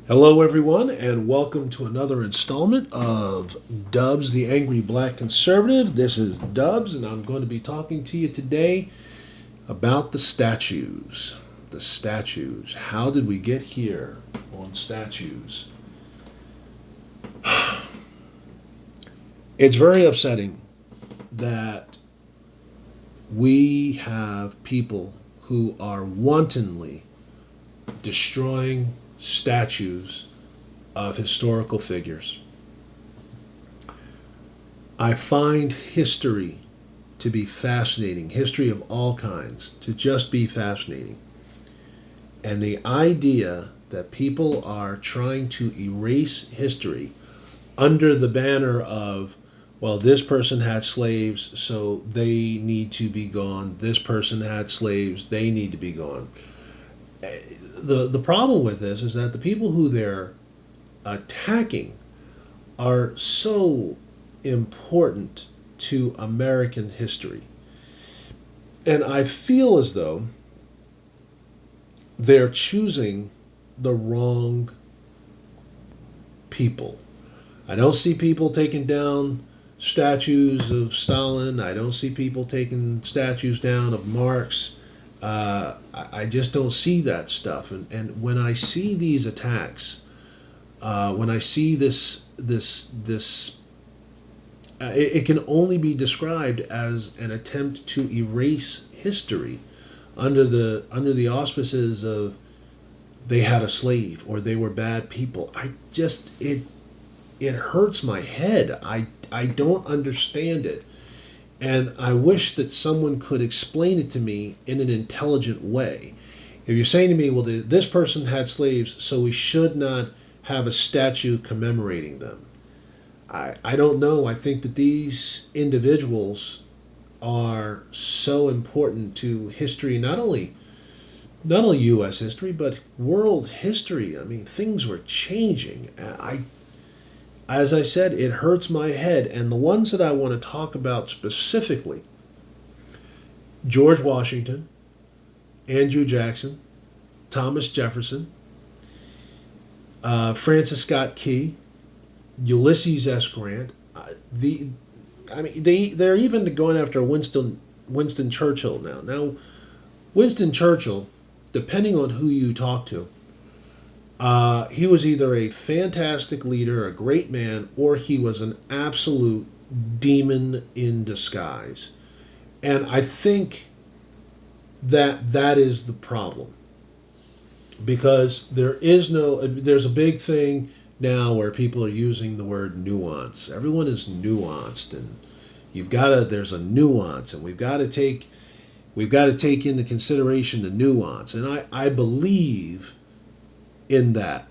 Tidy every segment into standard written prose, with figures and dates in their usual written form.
Hello, everyone, and welcome to another installment of Dubs, the Angry Black Conservative. This is Dubs, and I'm going to be talking to you today about the statues. The statues. How did we get here on statues? It's very upsetting that we have people who are wantonly destroying statues of historical figures. I find history to be fascinating, history of all kinds, to just be fascinating. And the idea that people are trying to erase history under the banner of, well, this person had slaves, so they need to be gone. This person had slaves, they need to be gone. The problem with this is that the people who they're attacking are so important to American history. And I feel as though they're choosing the wrong people. I don't see people taking down statues of Stalin. I don't see people taking statues down of Marx. I just don't see that stuff. And when I see these attacks, when I see it can only be described as an attempt to erase history under the auspices of they had a slave or they were bad people. It hurts my head. I don't understand it. And I wish that someone could explain it to me in an intelligent way. If you're saying to me, well, this person had slaves, so we should not have a statue commemorating them. I don't know. I think that these individuals are so important to history, not only U.S. history, but world history. I mean, things were changing. As I said, it hurts my head. And the ones that I want to talk about specifically: George Washington, Andrew Jackson, Thomas Jefferson, Francis Scott Key, Ulysses S. Grant. They're even going after Winston Churchill now. Now, Winston Churchill, depending on who you talk to, he was either a fantastic leader, a great man, or he was an absolute demon in disguise. And I think that is the problem. Because there's a big thing now where people are using the word nuance. Everyone is nuanced, and there's a nuance, and we've got to take into consideration the nuance. And I believe in that.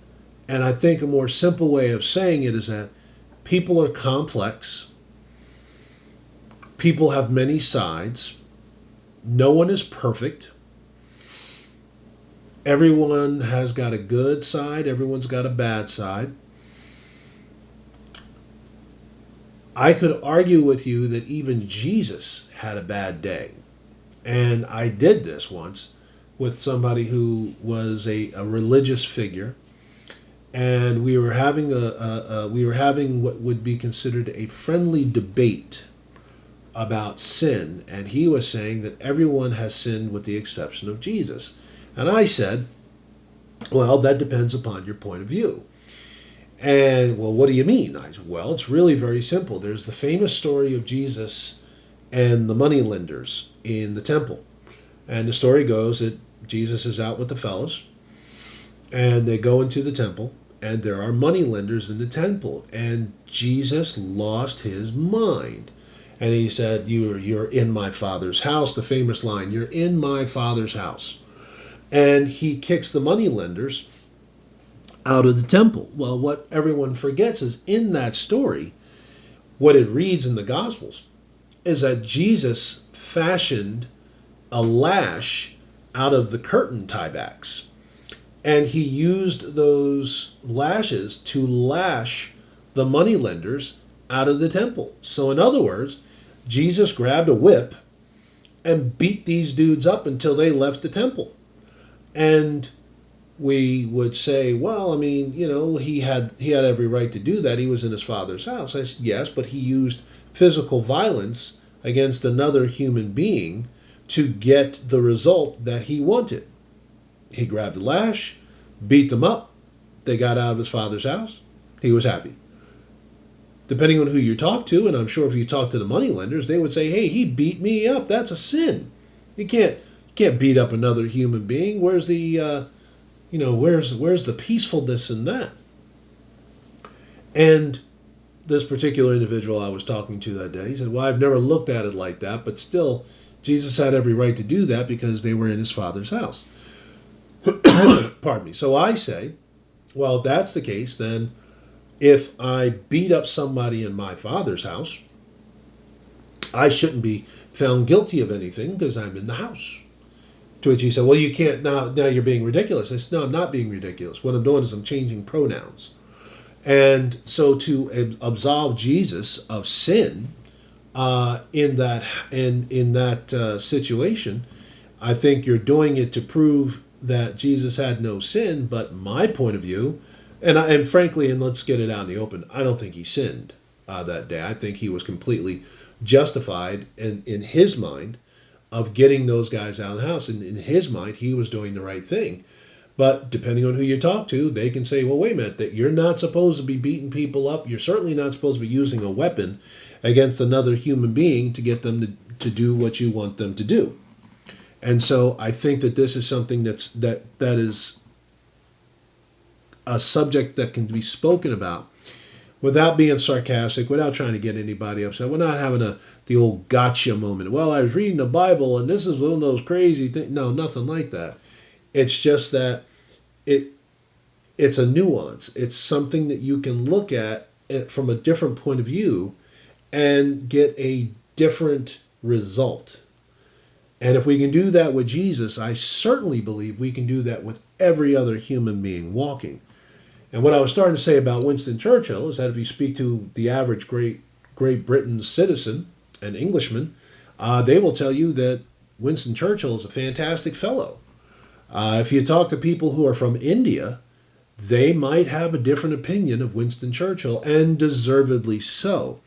And I think a more simple way of saying it is that people are complex. People have many sides. No one is perfect. Everyone has got a good side. Everyone's got a bad side. I could argue with you that even Jesus had a bad day. And I did this once with somebody who was a religious figure, and we were having what would be considered a friendly debate about sin, and he was saying that everyone has sinned with the exception of Jesus. And I said, well, that depends upon your point of view. And, well, what do you mean? I said, well, it's really very simple. There's the famous story of Jesus and the moneylenders in the temple. And the story goes that Jesus is out with the fellows, and they go into the temple, and there are moneylenders in the temple. And Jesus lost his mind. And he said, you're in my Father's house, the famous line, you're in my Father's house. And he kicks the moneylenders out of the temple. Well, what everyone forgets is in that story, what it reads in the Gospels is that Jesus fashioned a lash out of the curtain tiebacks. And he used those lashes to lash the moneylenders out of the temple. So in other words, Jesus grabbed a whip and beat these dudes up until they left the temple. And we would say, well, I mean, he had every right to do that. He was in his father's house. I said, yes, but he used physical violence against another human being to get the result that he wanted. He grabbed a lash, beat them up. They got out of his father's house. He was happy. Depending on who you talk to, and I'm sure if you talk to the moneylenders, they would say, "Hey, he beat me up. That's a sin. You can't beat up another human being. Where's the where's the peacefulness in that?" And this particular individual I was talking to that day, he said, "Well, I've never looked at it like that, but still, Jesus had every right to do that because they were in his father's house." Pardon me. So I say, well, if that's the case, then if I beat up somebody in my father's house, I shouldn't be found guilty of anything because I'm in the house. To which he said, "Well, you can't now. Now you're being ridiculous." I said, "No, I'm not being ridiculous. What I'm doing is I'm changing pronouns." And so to absolve Jesus of sin in that situation, I think you're doing it to prove that Jesus had no sin. But my point of view, and frankly, and let's get it out in the open, I don't think he sinned that day. I think he was completely justified in his mind of getting those guys out of the house. And in his mind, he was doing the right thing. But depending on who you talk to, they can say, "Well, wait a minute, that you're not supposed to be beating people up. You're certainly not supposed to be using a weapon against another human being to get them to do what you want them to do." And so I think that this is something that is a subject that can be spoken about without being sarcastic, without trying to get anybody upset. We're not having the old gotcha moment. Well, I was reading the Bible and this is one of those crazy things. No, nothing like that. It's just that it it's a nuance. It's something that you can look at it from a different point of view and get a different result. And if we can do that with Jesus, I certainly believe we can do that with every other human being walking. And what I was starting to say about Winston Churchill is that if you speak to the average Great Britain citizen, an Englishman, they will tell you that Winston Churchill is a fantastic fellow. If you talk to people who are from India, they might have a different opinion of Winston Churchill, and deservedly so.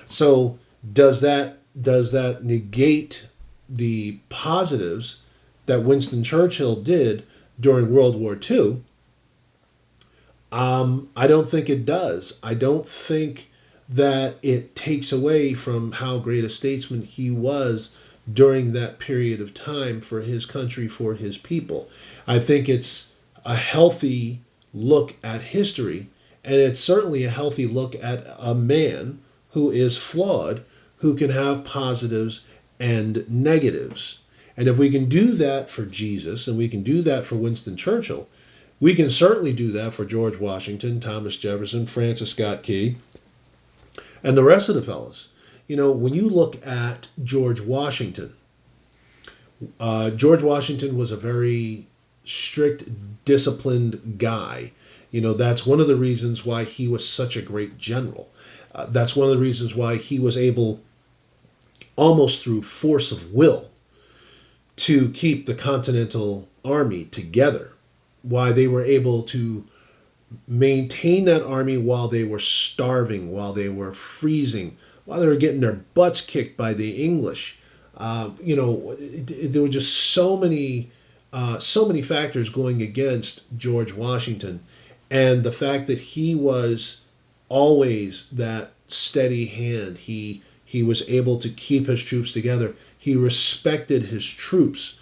So does that negate the positives that Winston Churchill did during World War II? I don't think it does. I don't think that it takes away from how great a statesman he was during that period of time for his country, for his people. I think it's a healthy look at history, and it's certainly a healthy look at a man who is flawed, who can have positives and negatives. And if we can do that for Jesus, and we can do that for Winston Churchill, we can certainly do that for George Washington, Thomas Jefferson, Francis Scott Key, and the rest of the fellas. When you look at George Washington, George Washington was a very strict, disciplined guy. That's one of the reasons why he was such a great general. That's one of the reasons why he was able, almost through force of will, to keep the Continental Army together. Why they were able to maintain that army while they were starving, while they were freezing, while they were getting their butts kicked by the English. There were just so many factors going against George Washington, and the fact that he was always that steady hand. He was able to keep his troops together. He respected his troops.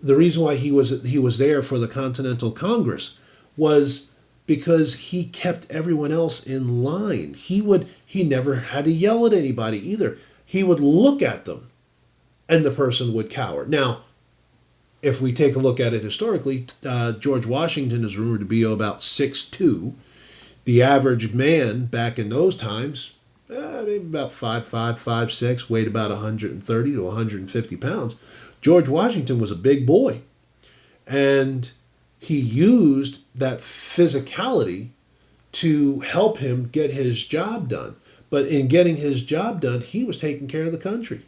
The reason why he was there for the Continental Congress was because he kept everyone else in line. He never had to yell at anybody either. He would look at them, and the person would cower. Now, if we take a look at it historically, George Washington is rumored to be about 6'2". The average man back in those times, maybe about 5'5", 5'6", weighed about 130 to 150 pounds. George Washington was a big boy, and he used that physicality to help him get his job done. But in getting his job done, he was taking care of the country.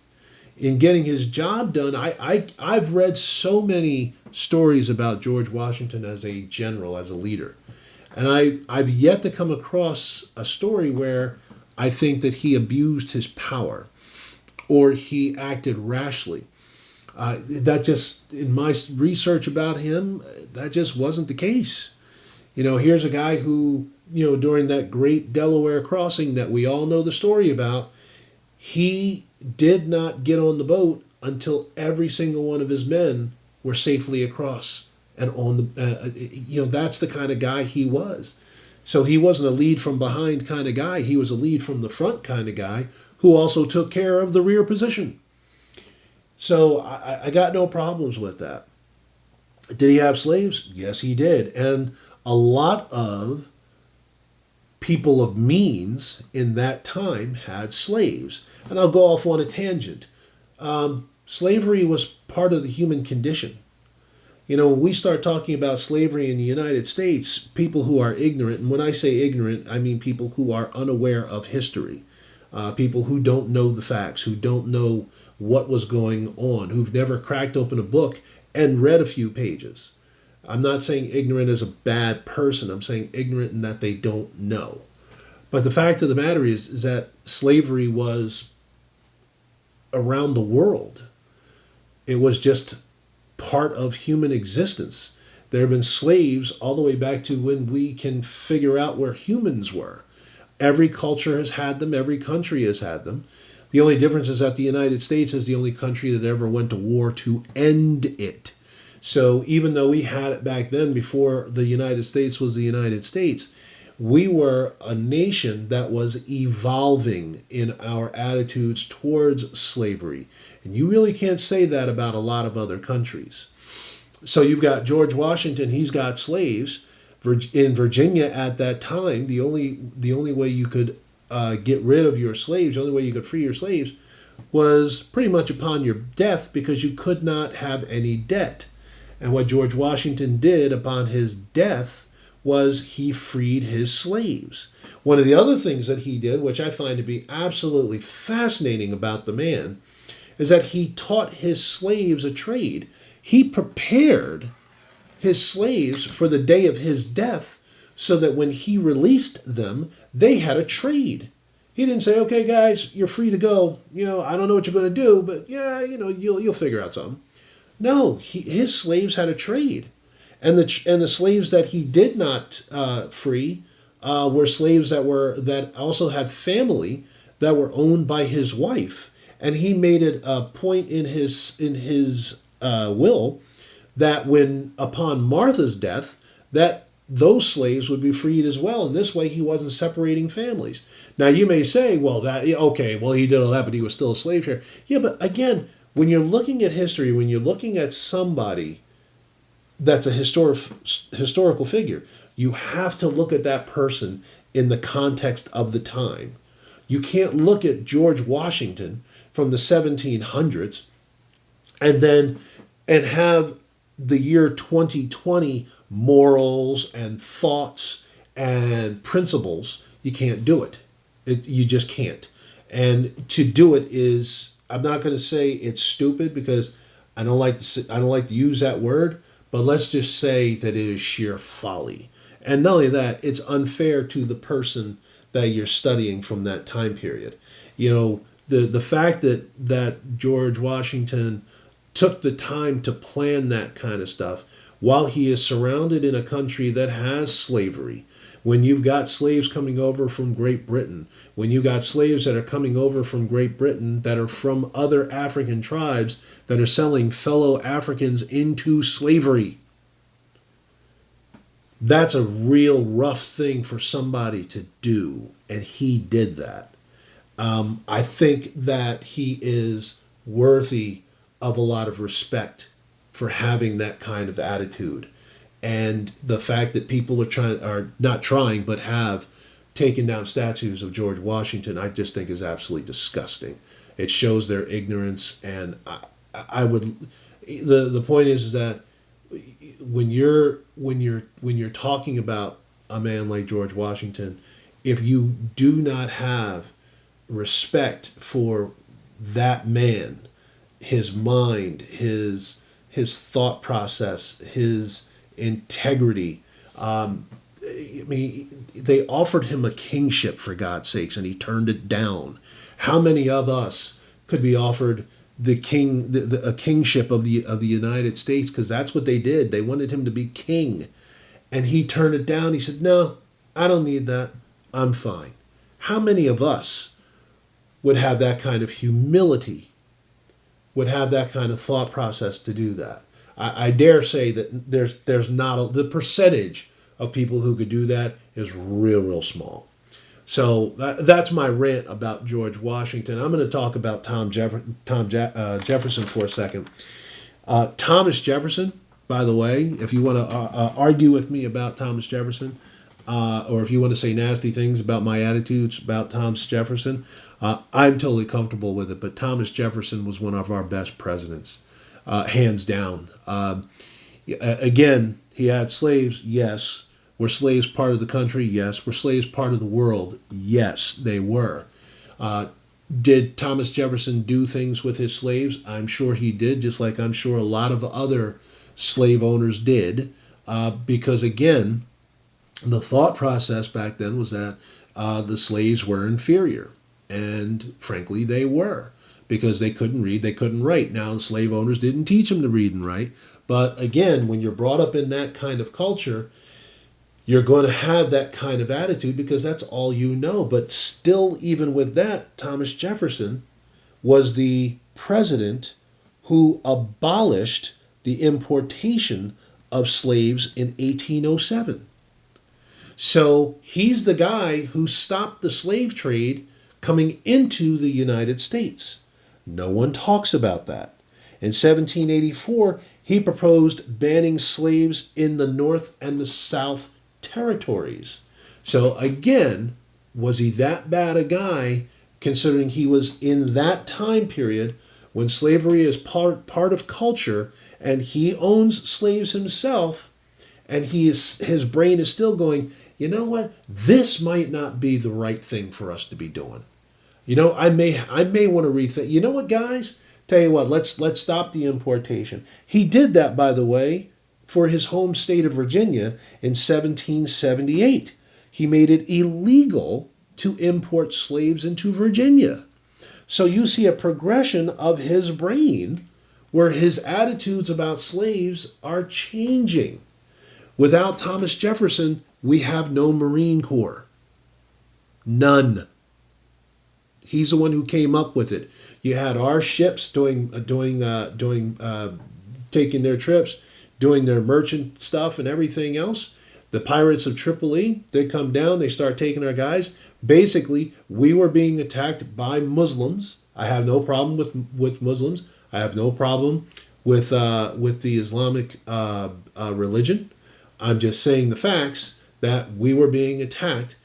In getting his job done, I've read so many stories about George Washington as a general, as a leader. And I've yet to come across a story where I think that he abused his power or he acted rashly. That just, in my research about him, that just wasn't the case. Here's a guy who, during that great Delaware crossing that we all know the story about, he did not get on the boat until every single one of his men were safely across and on that's the kind of guy he was. So he wasn't a lead from behind kind of guy. He was a lead from the front kind of guy who also took care of the rear position. So I got no problems with that. Did he have slaves? Yes, he did. And a lot of people of means in that time had slaves. And I'll go off on a tangent. Slavery was part of the human condition. When we start talking about slavery in the United States, people who are ignorant, and when I say ignorant, I mean people who are unaware of history, people who don't know the facts, who don't know what was going on, who've never cracked open a book and read a few pages. I'm not saying ignorant as a bad person. I'm saying ignorant in that they don't know. But the fact of the matter is that slavery was around the world. It was just part of human existence. There have been slaves all the way back to when we can figure out where humans were. Every culture has had them. Every country has had them. The only difference is that the United States is the only country that ever went to war to end it. So even though we had it back then before the United States was the United States, we were a nation that was evolving in our attitudes towards slavery. And you really can't say that about a lot of other countries. So you've got George Washington, he's got slaves. In Virginia at that time, the only way you could get rid of your slaves, the only way you could free your slaves was pretty much upon your death because you could not have any debt. And what George Washington did upon his death was he freed his slaves. One of the other things that he did, which I find to be absolutely fascinating about the man, is that he taught his slaves a trade. He prepared his slaves for the day of his death so that when he released them, they had a trade. He didn't say, okay, guys, you're free to go. I don't know what you're going to do, but yeah, you'll figure out something. No, his slaves had a trade. And the slaves that he did not free were slaves that also had family that were owned by his wife, and he made it a point in his will that when upon Martha's death that those slaves would be freed as well, and this way he wasn't separating families. Now you may say, well, he did all that, but he was still a slave here. Yeah, but again, when you're looking at history, when you're looking at somebody that's a historical figure, you have to look at that person in the context of the time. You can't look at George Washington from the 1700s and have the year 2020 morals and thoughts and principles. You can't do it. You just can't. And to do it is, I'm not going to say it's stupid because I don't like to use that word. But let's just say that it is sheer folly. And not only that, it's unfair to the person that you're studying from that time period. The fact that George Washington took the time to plan that kind of stuff while he is surrounded in a country that has slavery, when you've got slaves coming over from Great Britain, when you've got slaves that are coming over from Great Britain that are from other African tribes that are selling fellow Africans into slavery. That's a real rough thing for somebody to do, and he did that. I think that he is worthy of a lot of respect for having that kind of attitude. And the fact that people are not trying, but have taken down statues of George Washington, I just think is absolutely disgusting. It shows their ignorance, and I would. The point is that when you're talking about a man like George Washington, if you do not have respect for that man, his mind, his thought process, his integrity. I mean, they offered him a kingship for God's sakes, and he turned it down. How many of us could be offered a kingship of the United States? Because that's what they did. They wanted him to be king, and he turned it down. He said, "No, I don't need that. I'm fine." How many of us would have that kind of humility, would have that kind of thought process to do that? I dare say that there's not the percentage of people who could do that is real small. So that's my rant about George Washington. I'm going to talk about Jefferson for a second. Thomas Jefferson, by the way, if you want to argue with me about Thomas Jefferson, or if you want to say nasty things about my attitudes about Thomas Jefferson, I'm totally comfortable with it. But Thomas Jefferson was one of our best presidents, hands down. Again, he had slaves, yes. Were slaves part of the country? Yes. Were slaves part of the world? Yes, they were. Did Thomas Jefferson do things with his slaves? I'm sure he did, just like I'm sure a lot of other slave owners did. Because again, the thought process back then was that the slaves were inferior. And frankly, they were, because they couldn't read, they couldn't write. Now, slave owners didn't teach them to read and write. But again, when you're brought up in that kind of culture, you're going to have that kind of attitude because that's all you know. But still, even with that, Thomas Jefferson was the president who abolished the importation of slaves in 1807. So he's the guy who stopped the slave trade coming into the United States. No one talks about that. In 1784, he proposed banning slaves in the North and the South territories. So again, was he that bad a guy, considering he was in that time period when slavery is part of culture, and he owns slaves himself, and his brain is still going, you know what, this might not be the right thing for us to be doing. I may want to rethink. You know what, guys? Tell you what, let's stop the importation. He did that, by the way, for his home state of Virginia in 1778. He made it illegal to import slaves into Virginia. So you see a progression of his brain where his attitudes about slaves are changing. Without Thomas Jefferson, we have no Marine Corps. None. He's the one who came up with it. You had our ships taking their trips, doing their merchant stuff and everything else. The pirates of Tripoli, they come down, they start taking our guys. Basically, we were being attacked by Muslims. I have no problem with Muslims. I have no problem with the Islamic religion. I'm just saying the facts that we were being attacked.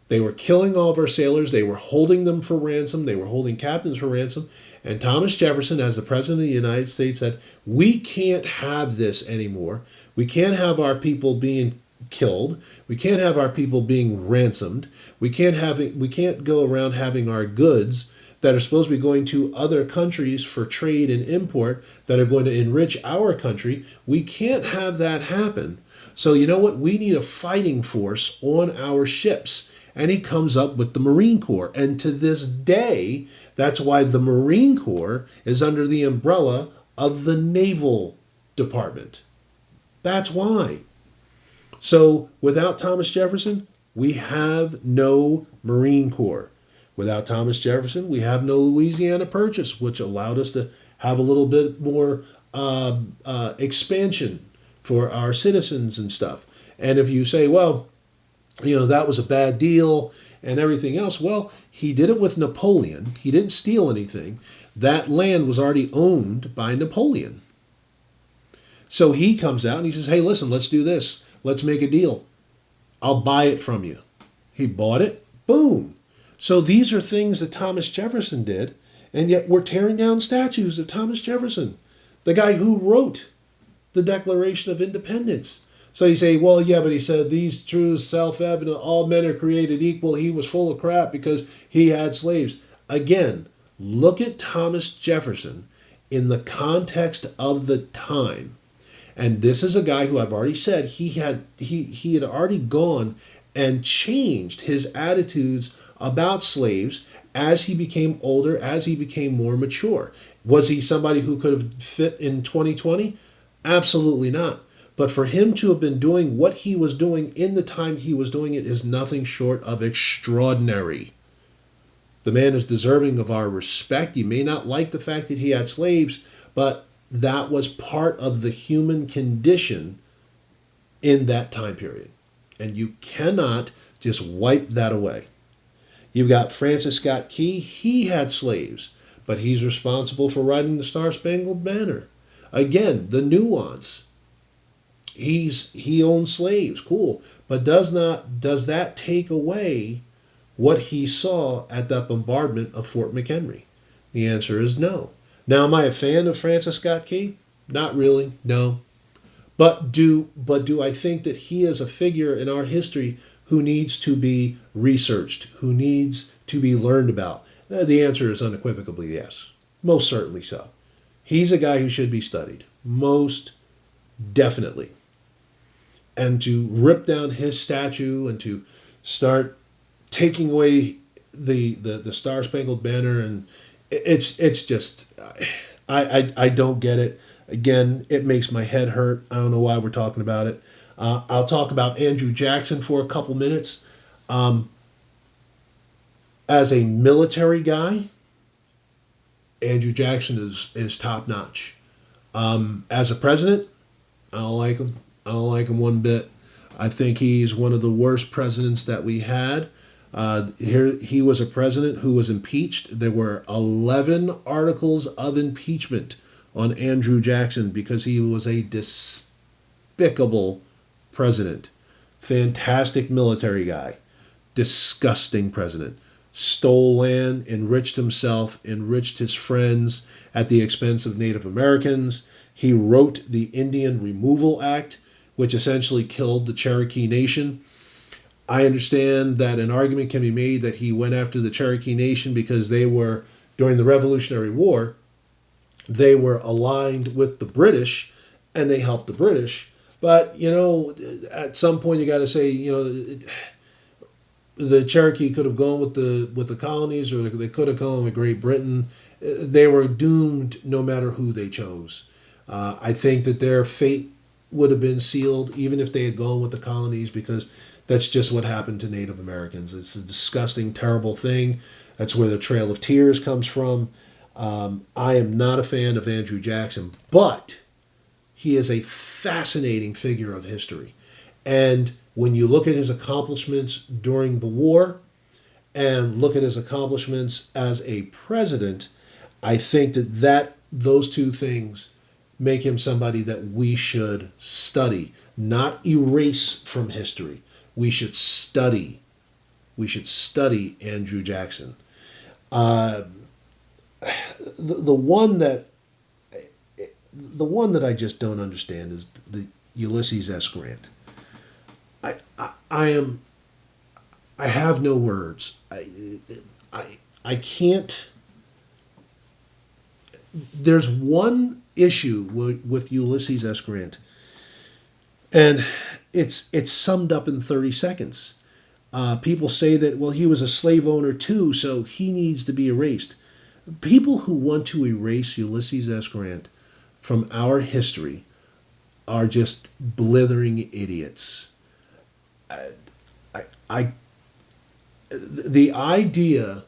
They were killing all of our sailors. They were holding them for ransom. They were holding captains for ransom. And Thomas Jefferson, as the President of the United States, said, we can't have this anymore. We can't have our people being killed. We can't have our people being ransomed. We can't go around having our goods that are supposed to be going to other countries for trade and import that are going to enrich our country. We can't have that happen. So you know what? We need a fighting force on our ships. And he comes up with the Marine Corps. And to this day, that's why the Marine Corps is under the umbrella of the Naval Department. That's why. So without Thomas Jefferson, we have no Marine Corps. Without Thomas Jefferson, we have no Louisiana Purchase, which allowed us to have a little bit more expansion for our citizens and stuff. And if you say, well, that was a bad deal and everything else. Well, he did it with Napoleon. He didn't steal anything. That land was already owned by Napoleon. So he comes out and he says, hey, listen, let's do this. Let's make a deal. I'll buy it from you. He bought it. Boom. So these are things that Thomas Jefferson did, and yet we're tearing down statues of Thomas Jefferson, the guy who wrote the Declaration of Independence. So you say, well, yeah, but he said these truths self-evident, all men are created equal. He was full of crap because he had slaves. Again, look at Thomas Jefferson in the context of the time. And this is a guy who I've already said he had already gone and changed his attitudes about slaves as he became older, as he became more mature. Was he somebody who could have fit in 2020? Absolutely not. But for him to have been doing what he was doing in the time he was doing it is nothing short of extraordinary. The man is deserving of our respect. You may not like the fact that he had slaves, but that was part of the human condition in that time period. And you cannot just wipe that away. You've got Francis Scott Key. He had slaves, but he's responsible for writing the Star Spangled Banner. Again, the nuance. He owns slaves, cool, but does that take away what he saw at that bombardment of Fort McHenry? The answer is no. Now, am I a fan of Francis Scott Key? Not really, no. But do I think that he is a figure in our history who needs to be researched, who needs to be learned about? The answer is unequivocally yes. Most certainly so. He's a guy who should be studied. Most definitely. And to rip down his statue and to start taking away the Star Spangled Banner, and it's just I don't get it. Again, it makes my head hurt. I don't know why we're talking about it. I'll talk about Andrew Jackson for a couple minutes. As a military guy, Andrew Jackson is top notch. As a president, I don't like him. I don't like him one bit. I think he's one of the worst presidents that we had. Here he was a president who was impeached. There were 11 articles of impeachment on Andrew Jackson because he was a despicable president. Fantastic military guy. Disgusting president. Stole land, enriched himself, enriched his friends at the expense of Native Americans. He wrote the Indian Removal Act, which essentially killed the Cherokee Nation. I understand that an argument can be made that he went after the Cherokee Nation because they were, during the Revolutionary War, they were aligned with the British and they helped the British. But, at some point you got to say, the Cherokee could have gone with the colonies, or they could have gone with Great Britain. They were doomed no matter who they chose. I think that their fate would have been sealed even if they had gone with the colonies, because that's just what happened to Native Americans. It's a disgusting, terrible thing. That's where the Trail of Tears comes from. I am not a fan of Andrew Jackson, but he is a fascinating figure of history. And when you look at his accomplishments during the war and look at his accomplishments as a president, I think that those two things make him somebody that we should study, not erase from history. We should study. We should study Andrew Jackson. The one that I just don't understand is the Ulysses S. Grant. I have no words. I can't. There's one issue with Ulysses S. Grant, and it's summed up in 30 seconds. People say that, well, he was a slave owner too, so he needs to be erased. People who want to erase Ulysses S. Grant from our history are just blithering idiots. The idea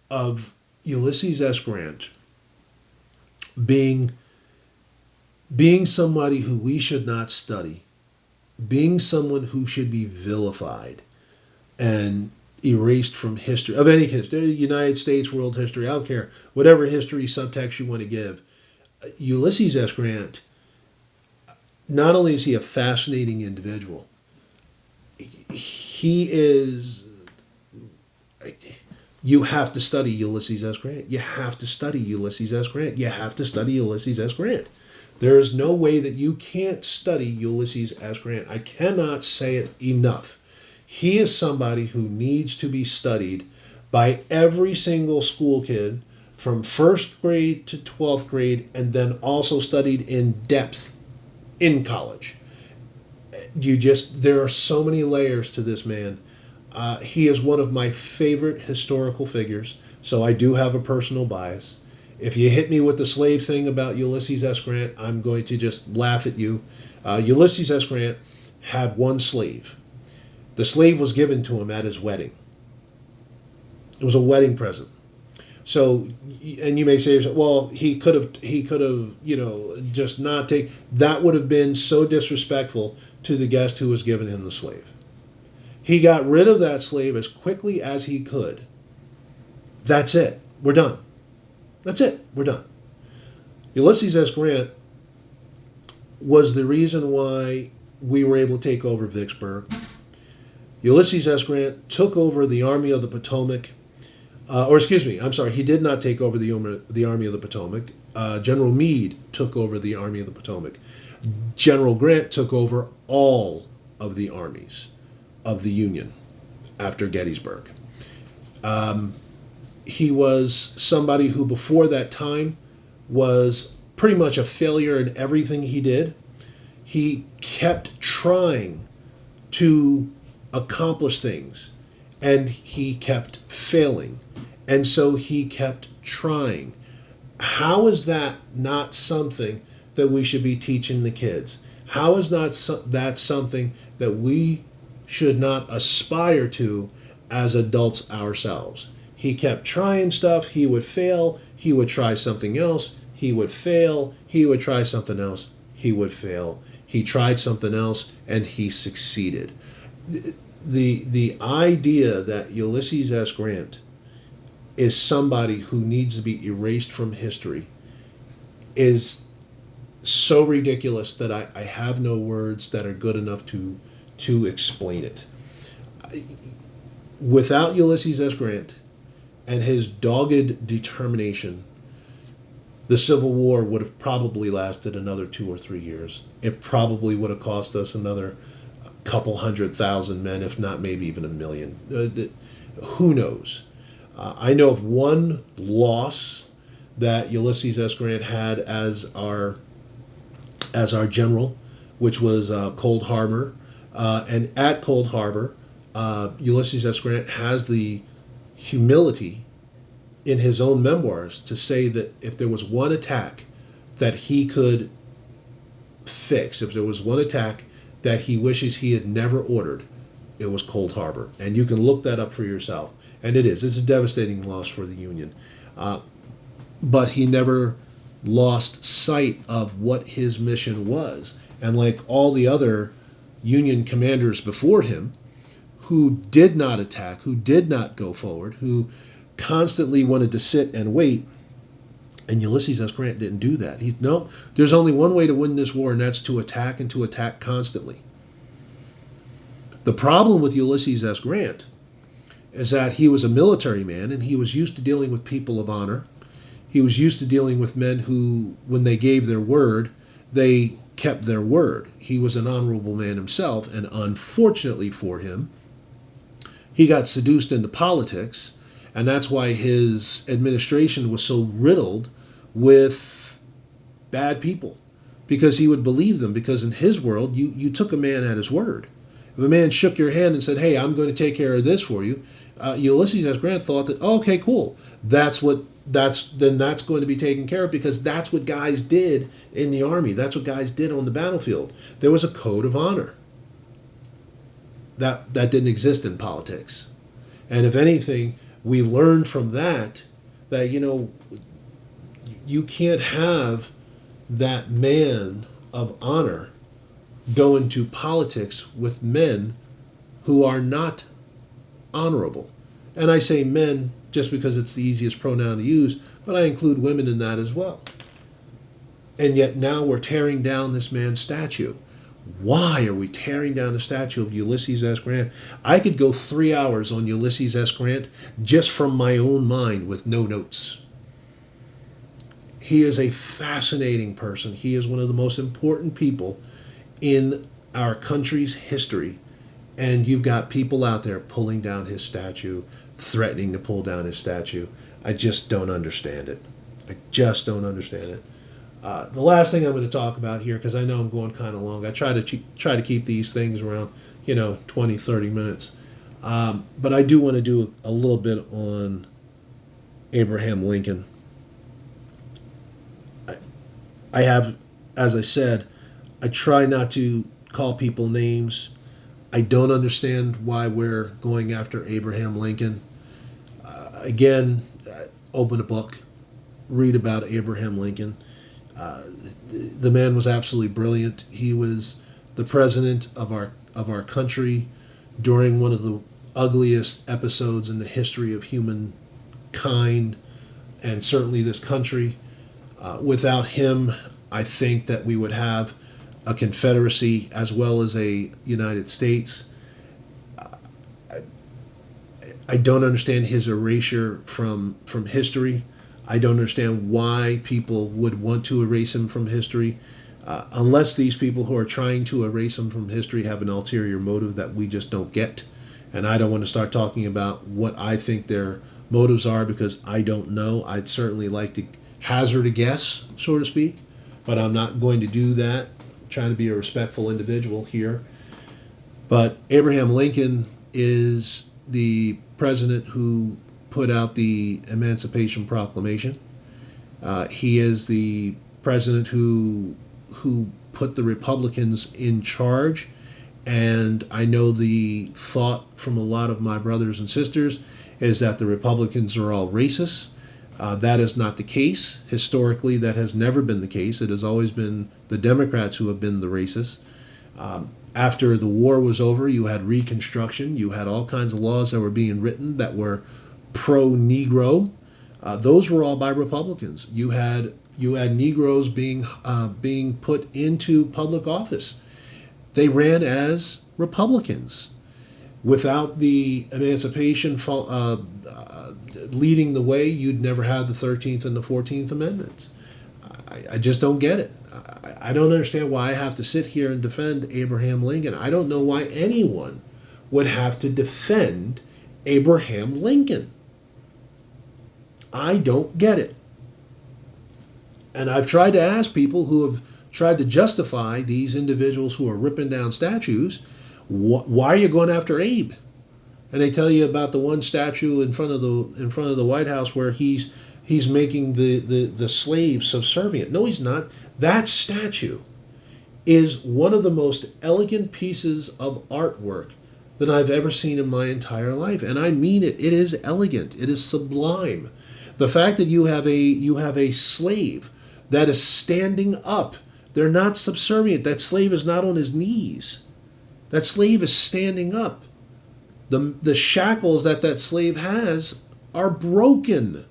of Ulysses S. Grant being somebody who we should not study, being someone who should be vilified and erased from history, of any history, United States, world history, I don't care, whatever history subtext you want to give. Ulysses S. Grant, not only is he a fascinating individual, he is, you have to study Ulysses S. Grant. You have to study Ulysses S. Grant. You have to study Ulysses S. Grant. There is no way that you can't study Ulysses S. Grant. I cannot say it enough. He is somebody who needs to be studied by every single school kid from first grade to 12th grade, and then also studied in depth in college. There are so many layers to this man. He is one of my favorite historical figures, so I do have a personal bias. If you hit me with the slave thing about Ulysses S. Grant, I'm going to just laugh at you. Ulysses S. Grant had one slave. The slave was given to him at his wedding. It was a wedding present. So, and you may say, well, he could have, just not take. That would have been so disrespectful to the guest who was giving him the slave. He got rid of that slave as quickly as he could. That's it. We're done. That's it. We're done. Ulysses S. Grant was the reason why we were able to take over Vicksburg. Ulysses S. Grant took over the Army of the Potomac. He did not take over the Army of the Potomac. General Meade took over the Army of the Potomac. General Grant took over all of the armies of the Union after Gettysburg. He was somebody who, before that time, was pretty much a failure in everything he did. He kept trying to accomplish things, and he kept failing. And so he kept trying. How is that not something that we should be teaching the kids? How is that something that we should not aspire to as adults ourselves? He kept trying stuff. He would fail. He would try something else. He would fail. He would try something else. He would fail. He tried something else, and he succeeded. The idea that Ulysses S. Grant is somebody who needs to be erased from history is so ridiculous that I have no words that are good enough to explain it. Without Ulysses S. Grant and his dogged determination, the Civil War would have probably lasted another 2 or 3 years. It probably would have cost us another couple 100,000 men, if not maybe even 1 million. Who knows? I know of one loss that Ulysses S. Grant had as our general, which was Cold Harbor. And at Cold Harbor, Ulysses S. Grant has the humility in his own memoirs to say that if there was one attack that he could fix, if there was one attack that he wishes he had never ordered, it was Cold Harbor. And you can look that up for yourself. And it's a devastating loss for the Union. But he never lost sight of what his mission was. And like all the other Union commanders before him, who did not attack, who did not go forward, who constantly wanted to sit and wait, and Ulysses S. Grant didn't do that. There's only one way to win this war, and that's to attack, and to attack constantly. The problem with Ulysses S. Grant is that he was a military man, and he was used to dealing with people of honor. He was used to dealing with men who, when they gave their word, they kept their word. He was an honorable man himself, and unfortunately for him, he got seduced into politics, and that's why his administration was so riddled with bad people, because he would believe them, because in his world, you took a man at his word. If a man shook your hand and said, hey, I'm going to take care of this for you, Ulysses S. Grant thought that, okay, cool. That's going to be taken care of, because that's what guys did in the army. That's what guys did on the battlefield. There was a code of honor. That didn't exist in politics. And if anything, we learned from that you can't have that man of honor go into politics with men who are not honorable. And I say men just because it's the easiest pronoun to use, but I include women in that as well. And yet now we're tearing down this man's statue. Why are we tearing down the statue of Ulysses S. Grant? I could go 3 hours on Ulysses S. Grant just from my own mind with no notes. He is a fascinating person. He is one of the most important people in our country's history. And you've got people out there pulling down his statue, threatening to pull down his statue. I just don't understand it. I just don't understand it. The last thing I'm going to talk about here, because I know I'm going kind of long, I try to keep these things around 20, 30 minutes. But I do want to do a little bit on Abraham Lincoln. I have, as I said, I try not to call people names. I don't understand why we're going after Abraham Lincoln. Again, open a book, read about Abraham Lincoln. The man was absolutely brilliant. He was the president of our country during one of the ugliest episodes in the history of humankind, and certainly this country. Without him, I think that we would have a Confederacy as well as a United States. I don't understand his erasure from history. I don't understand why people would want to erase him from history, unless these people who are trying to erase him from history have an ulterior motive that we just don't get. And I don't want to start talking about what I think their motives are, because I don't know. I'd certainly like to hazard a guess, so to speak, but I'm not going to do that. I'm trying to be a respectful individual here. But Abraham Lincoln is the president who put out the Emancipation Proclamation. He is the president who put the Republicans in charge. And I know the thought from a lot of my brothers and sisters is that the Republicans are all racist. That is not the case. Historically, that has never been the case. It has always been the Democrats who have been the racists. After the war was over, you had Reconstruction. You had all kinds of laws that were being written that were pro-Negro. Those were all by Republicans. You had Negroes being put into public office. They ran as Republicans. Without the Emancipation leading the way, you'd never have the 13th and the 14th Amendments. I just don't get it. I don't understand why I have to sit here and defend Abraham Lincoln. I don't know why anyone would have to defend Abraham Lincoln. I don't get it. And I've tried to ask people who have tried to justify these individuals who are ripping down statues, why are you going after Abe? And they tell you about the one statue in front of the White House where he's making the slaves subservient. No, he's not. That statue is one of the most elegant pieces of artwork that I've ever seen in my entire life. And I mean it. It is elegant. It is sublime. The fact that you have a slave that is standing up. They're not subservient. That slave is not on his knees. That slave is standing up. The shackles that slave has are broken.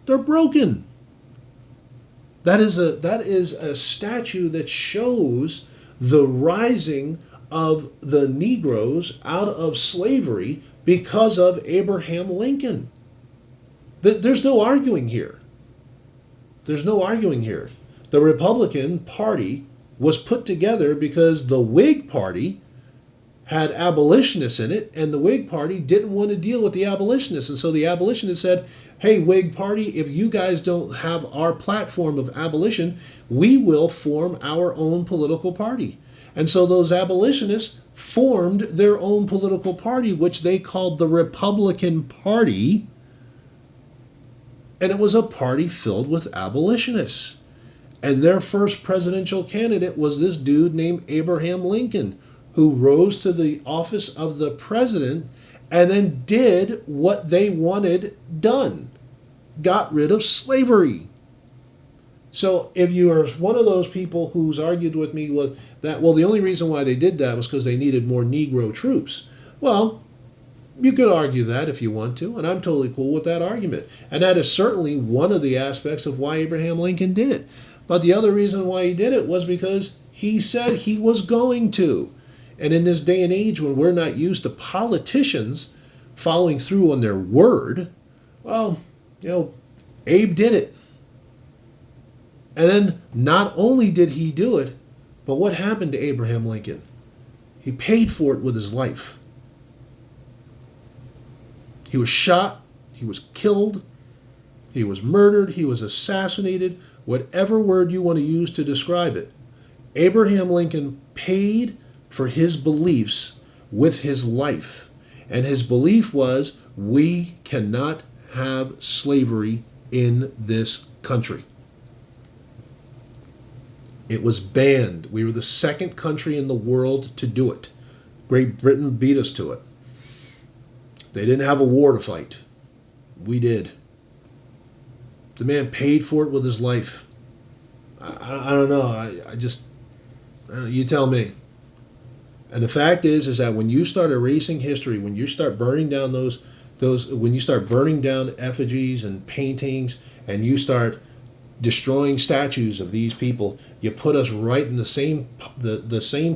They're broken. That is a statue that shows the rising of the Negroes out of slavery because of Abraham Lincoln. There's no arguing here. There's no arguing here. The Republican Party was put together because the Whig Party had abolitionists in it, and the Whig Party didn't want to deal with the abolitionists. And so the abolitionists said, hey, Whig Party, if you guys don't have our platform of abolition, we will form our own political party. And so those abolitionists formed their own political party, which they called the Republican Party. And it was a party filled with abolitionists. And their first presidential candidate was this dude named Abraham Lincoln, who rose to the office of the president and then did what they wanted done. Got rid of slavery. So if you are one of those people who's argued with me with that, well, the only reason why they did that was because they needed more Negro troops. Well, you could argue that if you want to, and I'm totally cool with that argument. And that is certainly one of the aspects of why Abraham Lincoln did it. But the other reason why he did it was because he said he was going to. And in this day and age when we're not used to politicians following through on their word, well, Abe did it. And then not only did he do it, but what happened to Abraham Lincoln? He paid for it with his life. He was shot He was killed. He was murdered. He was assassinated. Whatever word you want to use to describe it. Abraham Lincoln paid for his beliefs with his life. And his belief was, we cannot have slavery in this country. It was banned. We were the second country in the world to do it. Great Britain beat us to it. They didn't have a war to fight. We did. The man paid for it with his life. I don't know. You tell me. And the fact is that when you start erasing history, when you start burning down when you start burning down effigies and paintings, and you start destroying statues of these people, you put us right in the same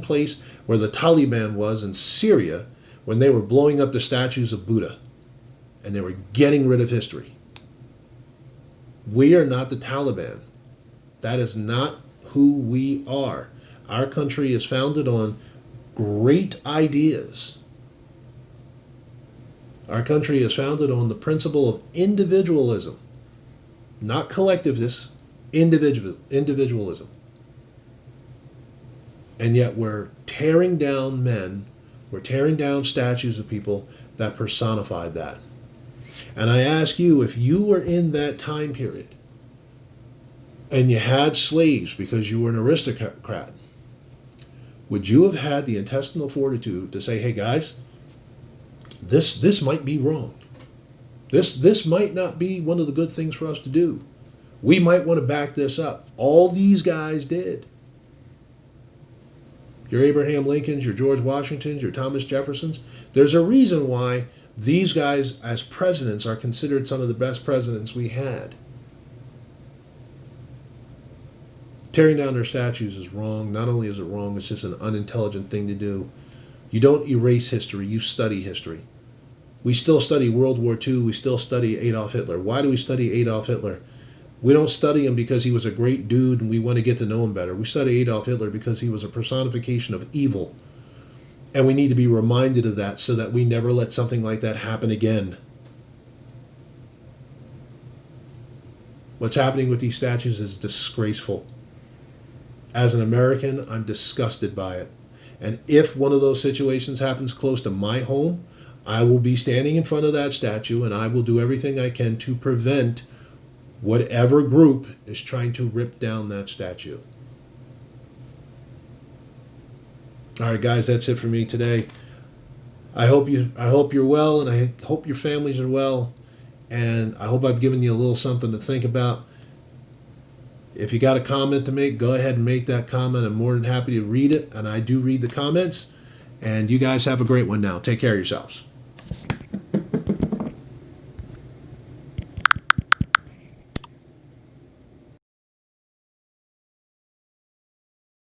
place where the Taliban was in Syria when they were blowing up the statues of Buddha, and they were getting rid of history. We are not the Taliban. That is not who we are. Our country is founded on great ideas. Our country is founded on the principle of individualism, not collectivism, individualism. And yet we're tearing down men, we're tearing down statues of people that personified that. And I ask you, if you were in that time period and you had slaves because you were an aristocrat, would you have had the intestinal fortitude to say, hey guys, this might be wrong. This might not be one of the good things for us to do. We might want to back this up. All these guys did. Your Abraham Lincolns, your George Washingtons, your Thomas Jeffersons. There's a reason why these guys as presidents are considered some of the best presidents we had. Tearing down their statues is wrong. Not only is it wrong, it's just an unintelligent thing to do. You don't erase history, you study history. We still study World War II, we still study Adolf Hitler. Why do we study Adolf Hitler? We don't study him because he was a great dude and we want to get to know him better. We study Adolf Hitler because he was a personification of evil. And we need to be reminded of that so that we never let something like that happen again. What's happening with these statues is disgraceful. As an American, I'm disgusted by it. And if one of those situations happens close to my home, I will be standing in front of that statue and I will do everything I can to prevent whatever group is trying to rip down that statue. All right, guys, that's it for me today. I hope you're well, and I hope your families are well, and I hope I've given you a little something to think about. If you got a comment to make, go ahead and make that comment. I'm more than happy to read it, and I do read the comments. And you guys have a great one now. Take care of yourselves.